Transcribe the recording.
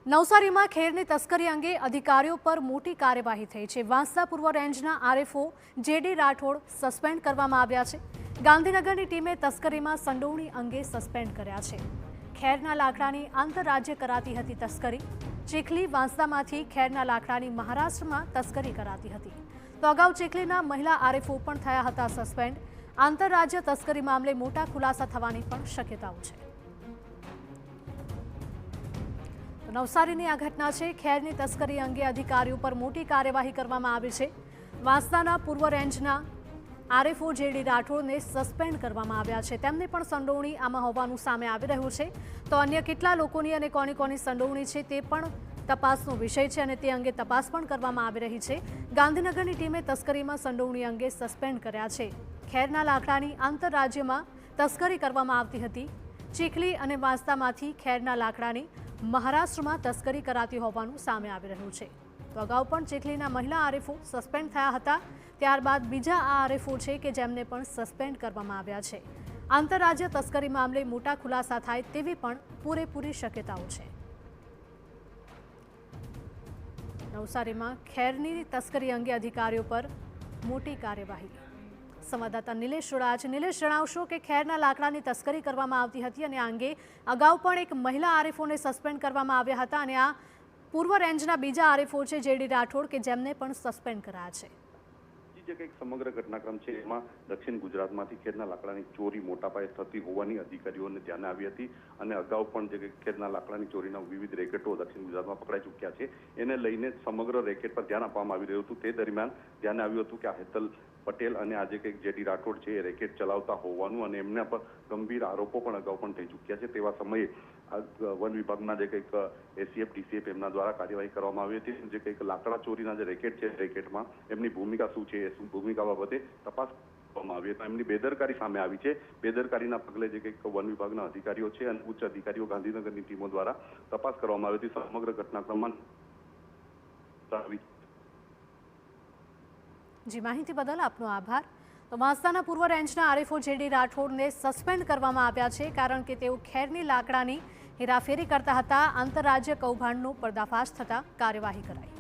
નવસારીમાં ખેરની તસ્કરી અંગે અધિકારીઓ પર મોટી કાર્યવાહી થઈ છે। વાંસદા પૂર્વ રેન્જના આરએફઓ જેડી રાઠોડ સસ્પેન્ડ કરવામાં આવ્યા છે। ગાંધીનગરની ટીમે તસ્કરીમાં સંડોવણી અંગે સસ્પેન્ડ કર્યા છે। ખેરના લાકડાની આંતરરાજ્ય કરાતી હતી તસ્કરી। ચીખલી વાંસદામાંથી ખેરના લાકડાની મહારાષ્ટ્રમાં તસ્કરી કરાતી હતી। તો અગાઉ ચીખલીના મહિલા આરએફઓ પણ થયા હતા સસ્પેન્ડ। આંતરરાજ્ય તસ્કરી મામલે મોટા ખુલાસા થવાની પણ શક્યતાઓ છે। નવસારીની આ ઘટના છે। ખેરની તસ્કરી અંગે અધિકારીઓ પર મોટી કાર્યવાહી કરવામાં આવી છે। વાંસદાના પૂર્વ રેન્જના આરએફઓ જેડી રાઠોડને સસ્પેન્ડ કરવામાં આવ્યા છે। તેમને પણ સંડોવણી આમાં હોવાનું સામે આવી રહ્યું છે। તો અન્ય કેટલા લોકોની અને કોની કોની સંડોવણી છે તે પણ તપાસનો વિષય છે અને તે અંગે તપાસ પણ કરવામાં આવી રહી છે। ગાંધીનગરની ટીમે તસ્કરીમાં સંડોવણી અંગે સસ્પેન્ડ કર્યા છે। ખેરના લાકડાની આંતરરાજ્યમાં તસ્કરી કરવામાં આવતી હતી। ચીખલી અને વાંસદામાંથી ખેરના લાકડાની મહારાષ્ટ્રમાં તસ્કરી કરાતી હોવાનું સામે આવી રહ્યું છે। તો અગાઉ પણ ચીખલીના મહિલા આરએફઓ સસ્પેન્ડ થયા હતા। ત્યારબાદ બીજા આ આરએફઓ છે કે જેમને પણ સસ્પેન્ડ કરવામાં આવ્યા છે। આંતરરાજ્ય તસ્કરી મામલે મોટા ખુલાસા થાય તેવી પણ પૂરેપૂરી શક્યતાઓ છે। નવસારીમાં ખેરની તસ્કરી અંગે અધિકારીઓ પર મોટી કાર્યવાહી। સંવાદદાતા નિલેશ જોડાયા છે। નિલેશ, જણાવશો કે ખેરના લાકડાની તસ્કરી કરવામાં આવતી હતી અને આ અંગે અગાઉ પણ એક મહિલા આરએફઓને સસ્પેન્ડ કરવામાં આવ્યા હતા અને આ પૂર્વ રેન્જના બીજા આરએફઓ છે જેડી રાઠોડ કે જેમને પણ સસ્પેન્ડ કરાયા છે। જે કંઈક સમગ્ર ઘટનાક્રમ છે એમાં દક્ષિણ ગુજરાતમાંથી ખેરના લાકડાની ચોરી મોટા પાયે થતી હોવાની અધિકારીઓને ધ્યાને આવી હતી અને અગાઉ પણ જે ખેરના લાકડાની ચોરીના વિવિધ રેકેટો દક્ષિણ ગુજરાતમાં પકડાઈ ચૂક્યા છે એને લઈને સમગ્ર રેકેટ પર ધ્યાન આપવામાં આવી રહ્યું હતું। તે દરમિયાન ધ્યાને આવ્યું હતું કે આ હેતલ પટેલ અને આજે કંઈક જેડી રાઠોડ છે એ રેકેટ ચલાવતા હોવાનું અને એમના પર ગંભીર આરોપો પણ અગાઉ પણ થઈ ચૂક્યા છે। તેવા સમયે વન વિભાગના જે કંઈક એસીએફ ડીસીએફ એમના દ્વારા કાર્યવાહી કરવામાં આવી હતી। જે કંઈક લાકડા ચોરીના જે રેકેટ છે રેકેટમાં એમની ભૂમિકા શું છે એ ભૂમિકા બાબતે તપાસ કરવામાં આવી તો એમની બેદરકારી સામે આવી છે। બેદરકારીના પગલે જે કંઈક વન વિભાગના અધિકારીઓ છે અને ઉચ્ચ અધિકારીઓ ગાંધીનગરની ટીમો દ્વારા તપાસ કરવામાં આવી હતી। સમગ્ર ઘટનાક્રમમાં જી, માહિતી બદલ આપનો આભાર। તો વાંસદાના પૂર્વ રેન્જના આરએફઓ જેડી રાઠોડને સસ્પેન્ડ કરવામાં આવ્યા છે કારણ કે તેઓ ખેરની લાકડાની હેરાફેરી કરતા હતા। આંતરરાજ્ય કૌભાંડનો પર્દાફાશ થતા કાર્યવાહી કરાઈ।